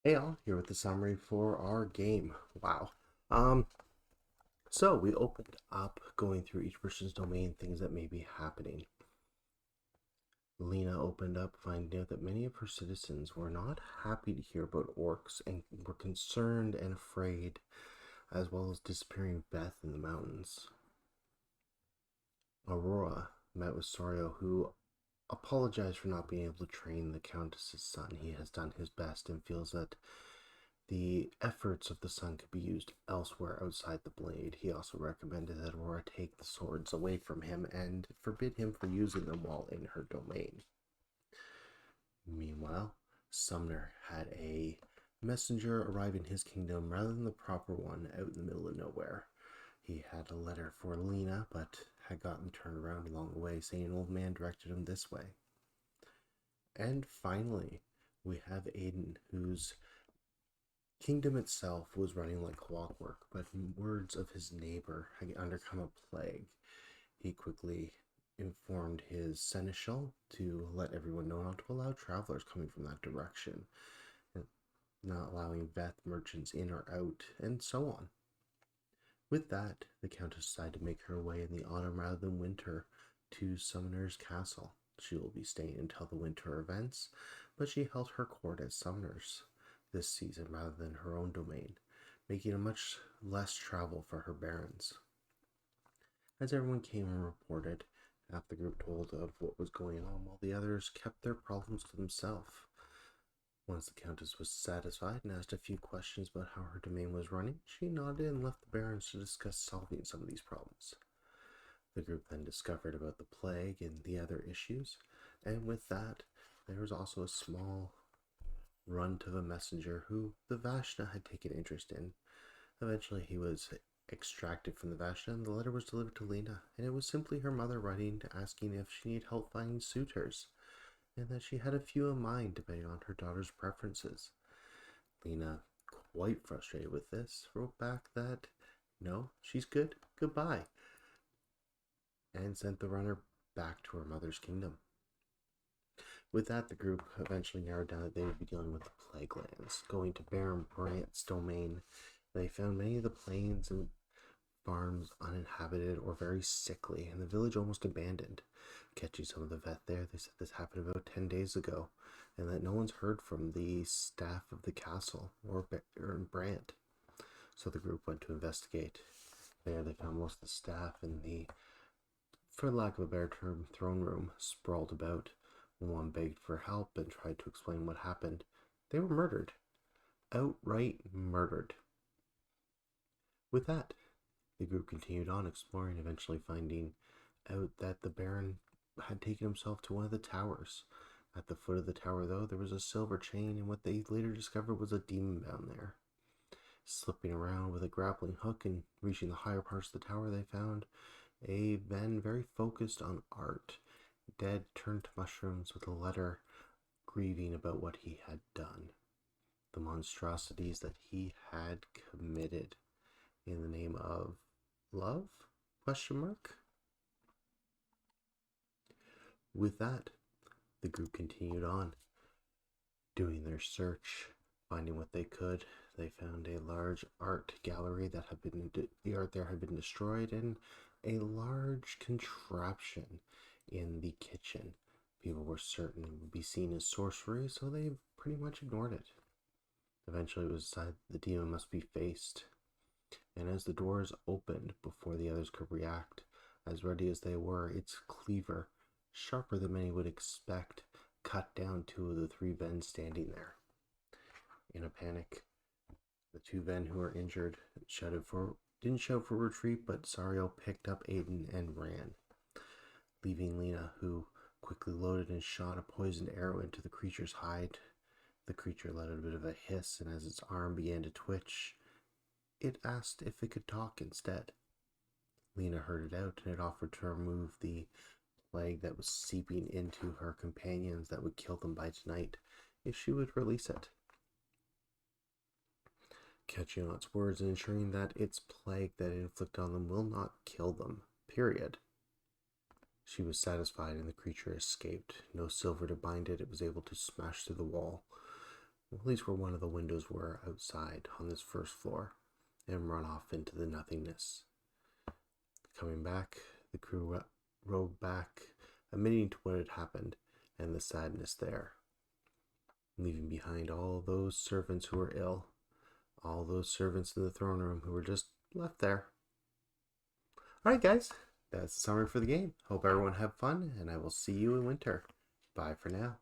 Hey all, here with the summary for our game. Wow. Um, so we opened up going through each person's domain, things that may be happening. Lena opened up finding out that many of her citizens were not happy to hear about orcs and were concerned and afraid, as well as disappearing Beth in the mountains. Aurora met with Sorio, who apologized for not being able to train the Countess's son. He has done his best and feels that the efforts of the son could be used elsewhere outside the blade. He also recommended that Aurora take the swords away from him and forbid him from using them while in her domain. Meanwhile, Sumner had a messenger arrive in his kingdom rather than the proper one out in the middle of nowhere. He had a letter for Lena, but had gotten turned around along the way, saying an old man directed him this way. And finally, we have Aiden, whose kingdom itself was running like clockwork, but in words of his neighbor had undergone a plague. He quickly informed his seneschal to let everyone know not to allow travelers coming from that direction, not allowing Veth merchants in or out, and so on. With that, the Countess decided to make her way in the autumn rather than winter to Summoner's Castle. She will be staying until the winter events, but she held her court at Summoner's this season rather than her own domain, making it much less travel for her barons. As everyone came and reported, half the group told of what was going on, while the others kept their problems to themselves. Once the Countess was satisfied and asked a few questions about how her domain was running, she nodded and left the barons to discuss solving some of these problems. The group then discovered about the plague and the other issues, and with that, there was also a small run to the messenger who the Vashna had taken interest in. Eventually, he was extracted from the Vashna, and the letter was delivered to Lena, and it was simply her mother writing asking if she needed help finding suitors, and that she had a few in mind depending on her daughter's preferences. Lena, quite frustrated with this, wrote back that no, she's good, goodbye, and sent the runner back to her mother's kingdom. With that, the group eventually narrowed down that they would be dealing with the Plague Lands. Going to Baron Brant's domain, they found many of the plains and farms uninhabited or very sickly, and the village almost abandoned. Catching some of the vet there, they said this happened about 10 days ago, and that no one's heard from the staff of the castle or Brant. So the group went to investigate. There they found most of the staff in the, for lack of a better term, throne room, sprawled about. When one begged for help and tried to explain what happened, they were murdered. Outright murdered. With that, the group continued on exploring, eventually finding out that the Baron had taken himself to one of the towers. At the foot of the tower, though, there was a silver chain, and what they later discovered was a demon bound there. Slipping around with a grappling hook and reaching the higher parts of the tower, they found a Ven very focused on art, dead turned to mushrooms with a letter grieving about what he had done, the monstrosities that he had committed in the name of love? Question mark. With that, the group continued on, doing their search, finding what they could. They found a large art gallery that had been the art there had been destroyed, and a large contraption in the kitchen. People were certain it would be seen as sorcery, so they pretty much ignored it. Eventually, it was decided the demon must be faced, and as the doors opened before the others could react, as ready as they were, its cleaver, sharper than many would expect, cut down two of the three Ven standing there. In a panic, the two Ven who were injured didn't shout for retreat, but Sario picked up Aiden and ran, leaving Lena, who quickly loaded and shot a poisoned arrow into the creature's hide. The creature let out a bit of a hiss, and as its arm began to twitch, it asked if it could talk instead. Lena heard it out, and it offered to remove the plague that was seeping into her companions that would kill them by tonight if she would release it. Catching on its words and ensuring that its plague that it inflicted on them will not kill them, period. She was satisfied, and the creature escaped. No silver to bind it, it was able to smash through the wall. at least where one of the windows were outside on this first floor, and run off into the nothingness. Coming back, the crew rowed back, admitting to what had happened and the sadness there, leaving behind all those servants who were ill, all those servants in the throne room who were just left there. Alright guys, that's the summary for the game. Hope everyone had fun, and I will see you in winter. Bye for now.